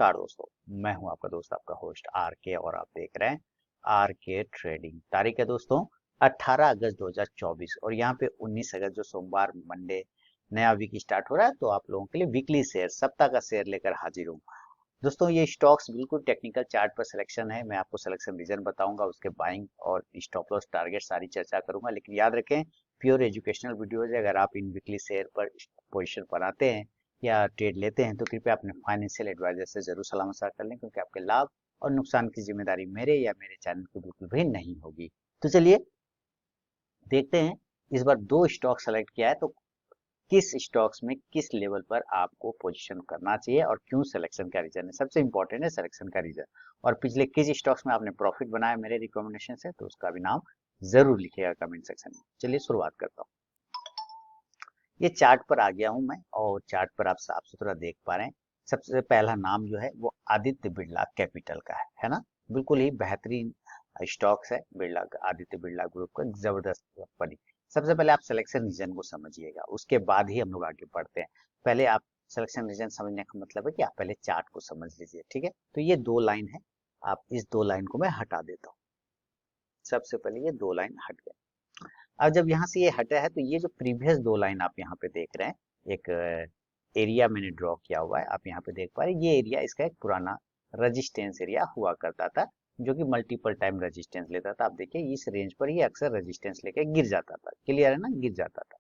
नमस्कार दोस्तों, मैं हूं आपका दोस्त आपका होस्ट आर के और आप देख रहे हैं आर के ट्रेडिंग। तारीख है दोस्तों 18 अगस्त 2024 और यहाँ पे 19 अगस्त जो सोमवार मंडे नया वीक स्टार्ट हो रहा है। तो आप लोगों के लिए वीकली शेयर सप्ताह का शेयर लेकर हाजिर हूँ। दोस्तों ये स्टॉक्स बिल्कुल टेक्निकल चार्ट पर सिलेक्शन है। मैं आपको सिलेक्शन रीजन बताऊंगा, उसके बाइंग और स्टॉप लॉस टारगेट सारी चर्चा करूंगा। लेकिन याद रखें प्योर एजुकेशनल वीडियोज है। अगर आप इन वीकली शेयर पर पोजीशन बनाते हैं या ट्रेड लेते हैं तो कृपया अपने फाइनेंशियल एडवाइजर से जरूर सलाह मशवरा कर लें, क्योंकि आपके लाभ और नुकसान की जिम्मेदारी मेरे या मेरे चैनल की बिल्कुल भी नहीं होगी। तो चलिए देखते हैं, इस बार दो स्टॉक सेलेक्ट किया है तो किस स्टॉक्स में किस लेवल पर आपको पोजीशन करना चाहिए और क्यों सिलेक्शन का रीजन है। सबसे इंपॉर्टेंट है सिलेक्शन का रीजन। और पिछले किस स्टॉक्स में आपने प्रॉफिट बनाया मेरे रिकमेंडेशन से, तो उसका भी नाम जरूर लिखिएगा कमेंट सेक्शन में। चलिए शुरुआत करता हूँ। ये चार्ट पर आ गया हूं मैं और चार्ट पर आप साफ सुथरा देख पा रहे हैं। सबसे पहला नाम जो है वो आदित्य बिरला कैपिटल का है ना। बिल्कुल ही बेहतरीन स्टॉक्स है बिरला आदित्य बिरला ग्रुप का, जबरदस्त कंपनी। सबसे पहले आप सिलेक्शन रीजन को समझिएगा, उसके बाद ही हम लोग आगे बढ़ते हैं। पहले आप सिलेक्शन रीजन समझने का मतलब है कि आप पहले चार्ट को समझ लीजिए, ठीक है। तो ये दो लाइन है, आप इस दो लाइन को मैं हटा देता हूँ। सबसे पहले ये दो लाइन हट गए। अब जब यहाँ से ये हटा है तो ये जो प्रीवियस दो लाइन आप यहाँ पे देख रहे हैं, एक एरिया मैंने ड्रॉ किया हुआ है, आप यहाँ पे देख पा रहे हैं। ये एरिया इसका एक पुराना रेजिस्टेंस एरिया हुआ करता था, जो कि मल्टीपल टाइम रेजिस्टेंस लेता था। आप देखिए इस रेंज पर ये अक्सर रेजिस्टेंस लेके गिर जाता था। क्लियर है ना, गिर जाता था।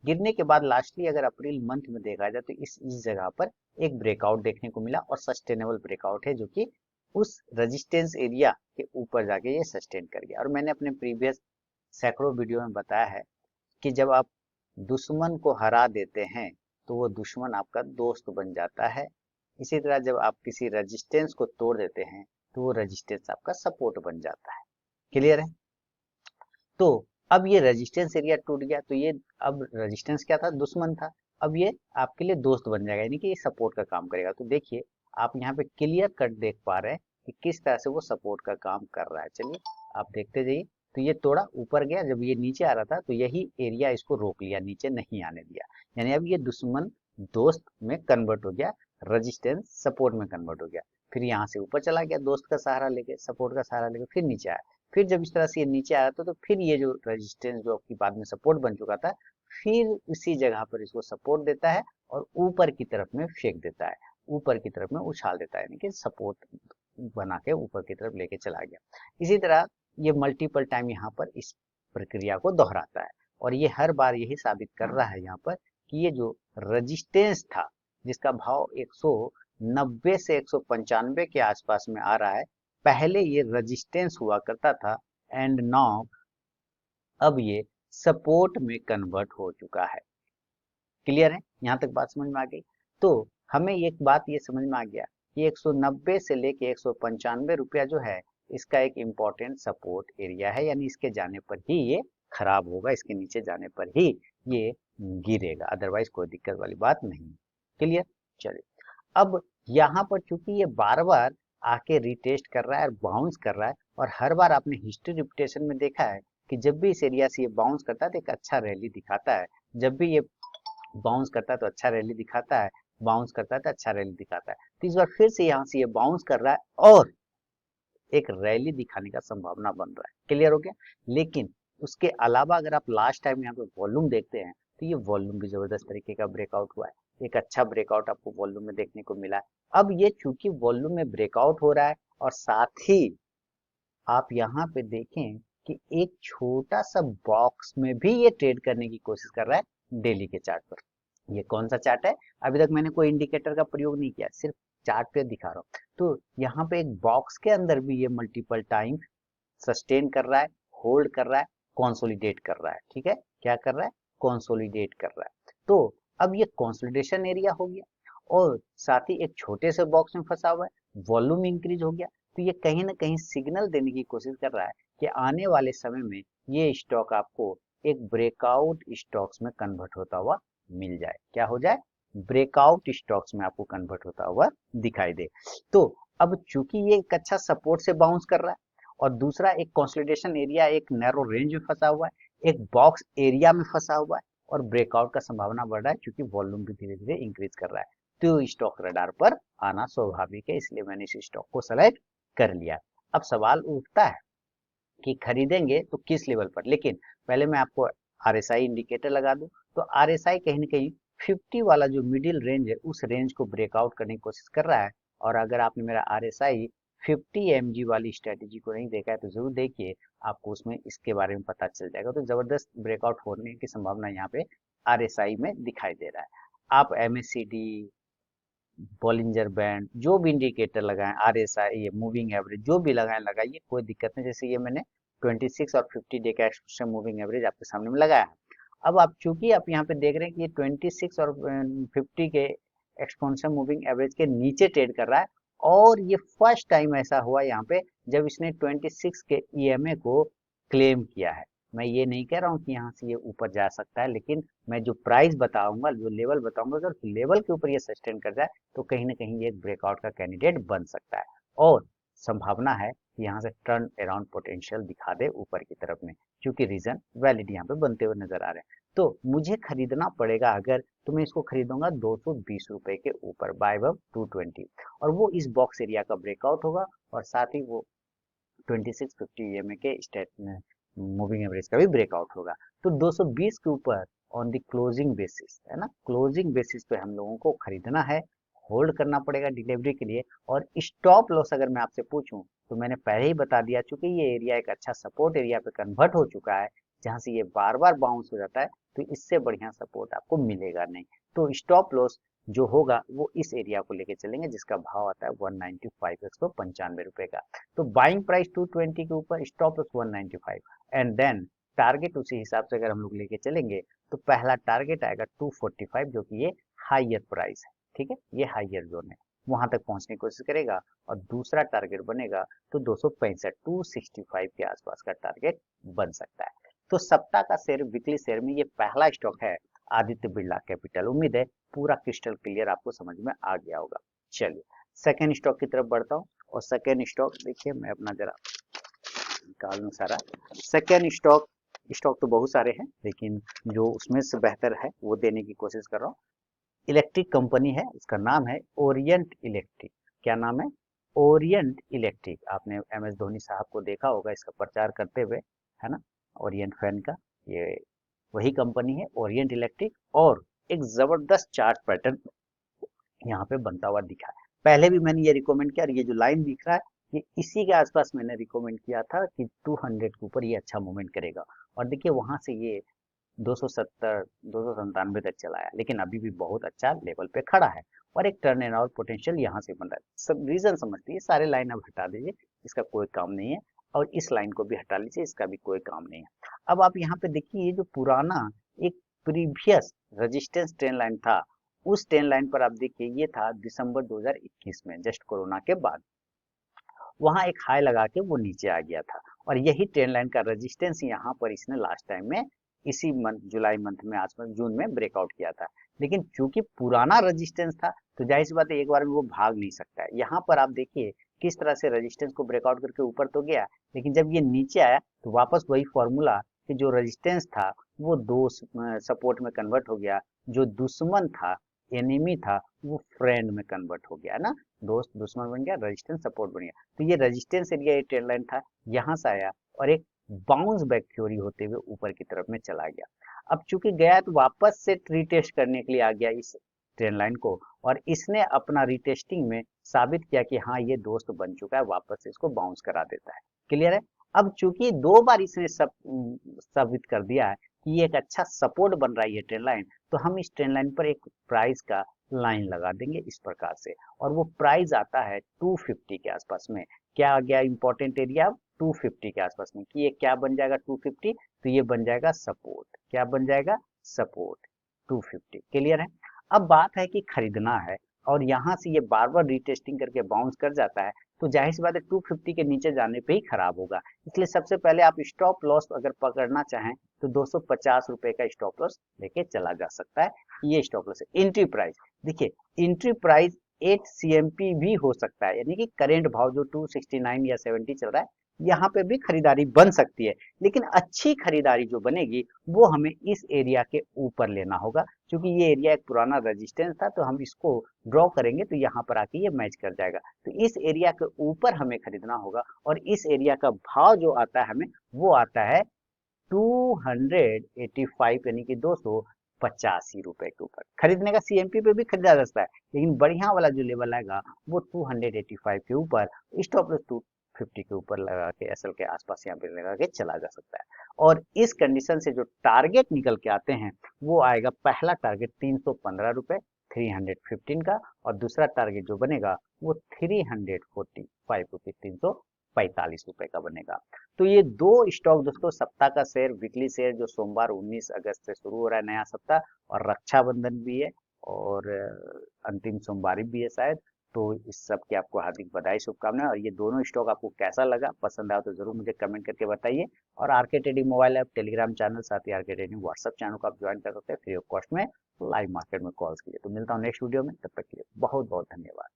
गिरने के बाद लास्टली अगर अप्रैल मंथ में देखा जाए तो इस जगह पर एक ब्रेकआउट देखने को मिला और सस्टेनेबल ब्रेकआउट है, जो कि उस रेजिस्टेंस एरिया के ऊपर जाके ये सस्टेन कर गया। और मैंने अपने प्रीवियस सैकड़ों वीडियो में बताया है कि जब आप दुश्मन को हरा देते हैं तो वो दुश्मन आपका दोस्त बन जाता है। इसी तरह जब आप किसी रेजिस्टेंस को तोड़ देते हैं तो वो रेजिस्टेंस आपका सपोर्ट बन जाता है। क्लियर है। तो अब ये रेजिस्टेंस एरिया टूट गया तो ये अब रेजिस्टेंस क्या था, दुश्मन था। अब ये आपके लिए दोस्त बन जाएगा, यानी कि ये सपोर्ट का काम करेगा। तो देखिए आप यहाँ पे क्लियर कट देख पा रहे हैं कि किस तरह से वो सपोर्ट का काम कर रहा है। चलिए आप देखते जाइए। तो ये थोड़ा ऊपर गया, जब ये नीचे आ रहा था तो यही एरिया इसको रोक लिया, नीचे नहीं आने दिया। यानी अब ये दुश्मन दोस्त में कन्वर्ट हो गया, रेजिस्टेंस सपोर्ट में कन्वर्ट हो गया। फिर यहाँ से ऊपर चला गया दोस्त का सहारा लेके, सपोर्ट का सहारा लेके, फिर नीचे आया। फिर जब इस तरह से ये नीचे आया था तो फिर ये जो रेजिस्टेंस जो आपकी बाद में सपोर्ट बन चुका था, फिर उसी जगह पर इसको सपोर्ट देता है और ऊपर की तरफ में फेंक देता है, ऊपर की तरफ में उछाल देता है, यानी कि सपोर्ट बना के ऊपर की तरफ लेके चला गया। इसी तरह ये मल्टीपल टाइम यहाँ पर इस प्रक्रिया को दोहराता है और ये हर बार यही साबित कर रहा है यहाँ पर कि ये जो रेजिस्टेंस था, जिसका भाव 190 से 195 के आसपास में आ रहा है, पहले ये रेजिस्टेंस हुआ करता था एंड नाउ अब ये सपोर्ट में कन्वर्ट हो चुका है। क्लियर है, यहाँ तक बात समझ में आ गई। तो हमें एक बात ये समझ में आ गया कि 190 से लेके 195 रुपया जो है इसका एक इम्पोर्टेंट सपोर्ट एरिया है, यानी इसके जाने पर ही ये खराब होगा, इसके नीचे जाने पर ही ये गिरेगा, अदरवाइज कोई दिक्कत वाली बात नहीं। क्लियर। चलिए अब यहाँ पर चूंकि ये बार बार आके रिटेस्ट कर रहा है और बाउंस कर रहा है, और हर बार आपने हिस्ट्री रिपीटेशन में देखा है कि जब भी इस एरिया से ये बाउंस करता है तो एक अच्छा रैली दिखाता है। जब भी ये बाउंस करता है तो अच्छा रैली दिखाता है, बाउंस करता है तो अच्छा रैली दिखाता है। तो इस बार फिर से यहाँ से ये बाउंस कर रहा है और एक रैली दिखाने का संभावना बन रहा है। क्लियर हो गया। लेकिन उसके अलावा अगर आप लास्ट टाइम यहाँ पे वॉल्यूम देखते हैं तो ये वॉल्यूम भी जबरदस्त तरीके का ब्रेकआउट हुआ है, एक अच्छा ब्रेकआउट आपको वॉल्यूम में देखने को मिला है। अब ये चूंकि वॉल्यूम में ब्रेकआउट हो रहा है और साथ ही आप यहाँ पे देखें कि एक छोटा सा बॉक्स में भी ये ट्रेड करने की कोशिश कर रहा है डेली के चार्ट पर। ये कौन सा चार्ट है, अभी तक मैंने कोई इंडिकेटर का प्रयोग नहीं किया, सिर्फ चार्ट पे दिखा रहा हूँ। तो यहाँ पे एक बॉक्स के अंदर भी ये मल्टीपल टाइम सस्टेन कर रहा है, होल्ड कर रहा है, कंसोलिडेट कर रहा है। ठीक है, क्या कर रहा है, कंसोलिडेट कर रहा है। तो अब ये कंसोलिडेशन एरिया हो गया और साथ ही एक छोटे से बॉक्स में फंसा हुआ है, वॉल्यूम इंक्रीज हो गया। तो ये कहीं ना कहीं सिग्नल देने की कोशिश कर रहा है कि आने वाले समय में ये स्टॉक आपको एक ब्रेकआउट स्टॉक्स में कन्वर्ट होता हुआ मिल जाए। क्या हो जाए, ब्रेकआउट स्टॉक्स में आपको कन्वर्ट होता हुआ दिखाई दे। तो अब चूंकि ये एक अच्छा सपोर्ट से बाउंस कर रहा है और दूसरा एक कंसोलिडेशन एरिया एक नैरो रेंज में फंसा हुआ है, एक बॉक्स एरिया में फंसा हुआ है और ब्रेकआउट का संभावना बढ़ रहा है क्योंकि वॉल्यूम भी धीरे धीरे इंक्रीज कर रहा है। तो स्टॉक रडार पर आना स्वाभाविक है, इसलिए मैंने इस स्टॉक को सेलेक्ट कर लिया। अब सवाल उठता है कि खरीदेंगे तो किस लेवल पर, लेकिन पहले मैं आपको आरएसआई इंडिकेटर लगा दूं। तो आरएसआई कहीं ना कहीं 50 वाला जो मिडिल रेंज है उस रेंज को ब्रेकआउट करने की कोशिश कर रहा है। और अगर आपने मेरा आरएसआई 50 एमजी वाली स्ट्रेटेजी को नहीं देखा है तो जरूर देखिए, आपको उसमें इसके बारे में पता चल जाएगा। तो जबरदस्त ब्रेकआउट होने की संभावना यहाँ पे आरएसआई में दिखाई दे रहा है। आप एमएससीडी, बॉलिंजर बैंड, जो भी इंडिकेटर लगाएं, आरएसआई, ये मूविंग एवरेज जो भी लगाएं, कोई दिक्कत नहीं। जैसे ये मैंने 26 और 50 डे का एक्सपोनेंशियल मूविंग एवरेज आपके सामने में लगाया है। अब आप चूंकि आप यहाँ पे देख रहे हैं कि ये 26 और 50 के एक्सपोनेंशियल मूविंग एवरेज के नीचे ट्रेड कर रहा है, और ये फर्स्ट टाइम ऐसा हुआ यहाँ पे जब इसने 26 के ईएमए को क्लेम किया है। मैं ये नहीं कह रहा हूँ कि यहाँ से ये ऊपर जा सकता है, लेकिन मैं जो प्राइस बताऊंगा, जो लेवल बताऊंगा, अगर लेवल के ऊपर ये सस्टेन कर जाए तो कहीं ना कहीं ये एक ब्रेकआउट का कैंडिडेट बन सकता है, और संभावना है कि यहाँ से टर्न अराउंड पोटेंशियल दिखा दे ऊपर की तरफ में, क्योंकि रीजन वैलिड यहाँ पे बनते हुए नजर आ रहे हैं। तो मुझे खरीदना पड़ेगा अगर, तो मैं इसको खरीदूंगा 220 रुपए के ऊपर, बाय अबव 220, और वो इस बॉक्स एरिया का ब्रेकआउट होगा, और साथ ही वो 2650 ईएमए के स्टेट मूविंग एवरेज का भी ब्रेकआउट होगा। तो 220 के ऊपर ऑन द क्लोजिंग बेसिस, है ना, क्लोजिंग बेसिस पे हम लोगों को खरीदना है, होल्ड करना पड़ेगा डिलीवरी के लिए। और स्टॉप लॉस अगर मैं आपसे पूछूं तो मैंने पहले ही बता दिया, चूंकि ये एरिया एक अच्छा सपोर्ट एरिया पे कन्वर्ट हो चुका है, जहां से ये बार बार बाउंस हो जाता है, तो इससे बढ़िया सपोर्ट आपको मिलेगा नहीं। तो स्टॉप लॉस जो होगा वो इस एरिया को लेके चलेंगे, जिसका भाव आता है 195, 195 रुपए का। तो बाइंग प्राइस 220 के ऊपर, stop loss 195, and then target उसी हिसाब से अगर हम लोग लेके चलेंगे तो पहला टारगेट आएगा 245, जो कि ये हाइयर प्राइस है, ठीक है, ये हाइयर जोन है, वहां तक पहुंचने की कोशिश करेगा। और दूसरा टारगेट बनेगा तो 265, 265 के आसपास का टारगेट बन सकता है। तो सप्ताह का शेयर, वीकली शेयर में ये पहला स्टॉक है आदित्य बिरला कैपिटल। उम्मीद है पूरा क्रिस्टल क्लियर आपको समझ में आ गया होगा। चलिए सेकेंड स्टॉक की तरफ बढ़ता हूँ, और सेकेंड स्टॉक देखिए, मैं अपना जरा निकाल लूं सारा। सेकेंड स्टॉक तो बहुत सारे हैं, लेकिन जो उसमें से बेहतर है वो देने की कोशिश कर रहा हूँ। इलेक्ट्रिक कंपनी है, उसका नाम है ओरिएंट इलेक्ट्रिक। क्या नाम है? Orient electric. आपने एम एस धोनी साहब को देखा होगा इसका प्रचार करते हुए, है ना, ओरिएंट फैन का। ये वही कंपनी है ओरिएंट इलेक्ट्रिक, और एक जबरदस्त चार्ट पैटर्न यहाँ पे बनता हुआ दिखा है। पहले भी मैंने ये रिकमेंड किया, और ये जो लाइन दिख रहा है ये इसी के आसपास मैंने रिकमेंड किया था कि 200 के ऊपर ये अच्छा मूवमेंट करेगा। और देखिए वहां से ये 270, 297 तक चला है, लेकिन अभी भी बहुत अच्छा लेवल पे खड़ा है, और एक टर्न अराउंड पोटेंशियल यहाँ से बन रहा है। सब रीजन समझती है, सारे लाइन अब हटा दीजिए, इसका कोई काम नहीं है, और इस लाइन को भी हटा लीजिए, इसका भी कोई काम नहीं है। अब आप यहाँ पे देखिए, ये जो पुराना एक प्रीवियस रेजिस्टेंस ट्रेंड लाइन था, उस ट्रेंड लाइन पर आप देखिए, ये था दिसंबर 2021 में, जस्ट कोरोना के बाद, वहां एक हाई लगा के वो नीचे आ गया था, और यही ट्रेंड लाइन का रेजिस्टेंस यहाँ पर इसने लास्ट टाइम में इसी मंथ, जुलाई मंथ में, आज जून में ब्रेकआउट किया था। लेकिन चूंकि पुराना रेजिस्टेंस था, तो जाहिर सी बात है एक बार में वो भाग नहीं सकता है। यहाँ पर आप देखिए किस तरह से रेजिस्टेंस को ब्रेकआउट करके ऊपर तो गया, लेकिन जब ये नीचे आया तो वापस वही फॉर्मूला कि जो रेजिस्टेंस था वो दो सपोर्ट में कन्वर्ट हो गया, जो दुश्मन था, एनिमी था, वो फ्रेंड में कन्वर्ट हो गया, है ना, दोस्त दुश्मन बन गया, रेजिस्टेंस सपोर्ट बन गया। तो ये रेजिस्टेंस एरिया, ये ट्रेंड लाइन था, यहाँ से आया और एक बाउंस बैक थ्योरी होते हुए ऊपर की तरफ में चला गया। अब चूंकि गया तो वापस से रीटेस्ट करने के लिए आ गया इस ट्रेंड लाइन को, और इसने अपना रीटेस्टिंग में साबित किया कि हाँ ये दोस्त बन चुका है, वापस से इसको बाउंस करा देता है। क्लियर है? अब चूंकि दो बार इसने साबित कर दिया है कि ये एक अच्छा सपोर्ट बन रहा है ये ट्रेंड लाइन, तो हम इस ट्रेंड लाइन पर एक प्राइस का लाइन लगा देंगे इस प्रकार से, और वो प्राइस आता है 250 के आसपास में। क्या आ गया इंपॉर्टेंट एरिया? 250 के आसपास में, कि ये क्या बन जाएगा 250, तो ये बन जाएगा सपोर्ट। क्या बन जाएगा? सपोर्ट 250। क्लियर है? अब बात है कि खरीदना है, और यहाँ से ये बार बार रीटेस्टिंग करके बाउंस कर जाता है, तो जाहिर सी बात है 250 के नीचे जाने पे ही खराब होगा। इसलिए सबसे पहले आप स्टॉप लॉस अगर पकड़ना चाहें तो 250 रुपए का स्टॉप लॉस लेके चला जा सकता है। ये स्टॉप लॉस है। एंट्री प्राइस देखिए, एंट्री प्राइस 8 CMP भी हो सकता है, यानी कि करेंट भाव जो 269 या 70 चल रहा है, यहाँ पे भी खरीदारी बन सकती है, लेकिन अच्छी खरीदारी जो बनेगी वो हमें इस एरिया के ऊपर लेना होगा, क्योंकि ये एरिया एक पुराना रेजिस्टेंस था, तो हम इसको ड्रॉ करेंगे तो यहाँ पर आके ये मैच कर जाएगा। तो इस एरिया के ऊपर हमें खरीदना होगा, और इस एरिया का भाव जो आता है हमें, वो आता है 285, यानी कि 285 रुपए के ऊपर। खरीदने का सीएमपी पे भी खरीदा जा सकता है, लेकिन बढ़िया वाला जो लेवल आएगा वो 285 के ऊपर, स्टॉप लॉस 250 के ऊपर लगा के, एसएल के आसपास यहाँ पे लगा के चला जा सकता है। और इस कंडीशन से जो टारगेट निकल के आते हैं वो आएगा, पहला टारगेट 315 रुपए 315 का, और दूसरा टारगेट जो बनेगा वो 345 रुपये 345 रुपए का बनेगा। तो ये दो स्टॉक दोस्तों, सप्ताह का शेयर, वीकली शेयर, जो सोमवार 19 अगस्त से शुरू हो रहा है नया सप्ताह, और रक्षाबंधन भी है, और अंतिम सोमवारी भी है शायद। तो इस सब की आपको हार्दिक बधाई, शुभकामनाएं। और ये दोनों स्टॉक आपको कैसा लगा, पसंद आया तो जरूर मुझे कमेंट करके बताइए। और RK trading mobile app, Telegram channel, साथ ही आरके ट्रेडिंग व्हाट्सएप चैनल को आप ज्वाइन कर सकते हैं फ्री ऑफ कॉस्ट में, लाइव मार्केट में कॉल्स कीजिए। तो मिलता हूँ नेक्स्ट वीडियो में, तब तक के लिए बहुत बहुत धन्यवाद।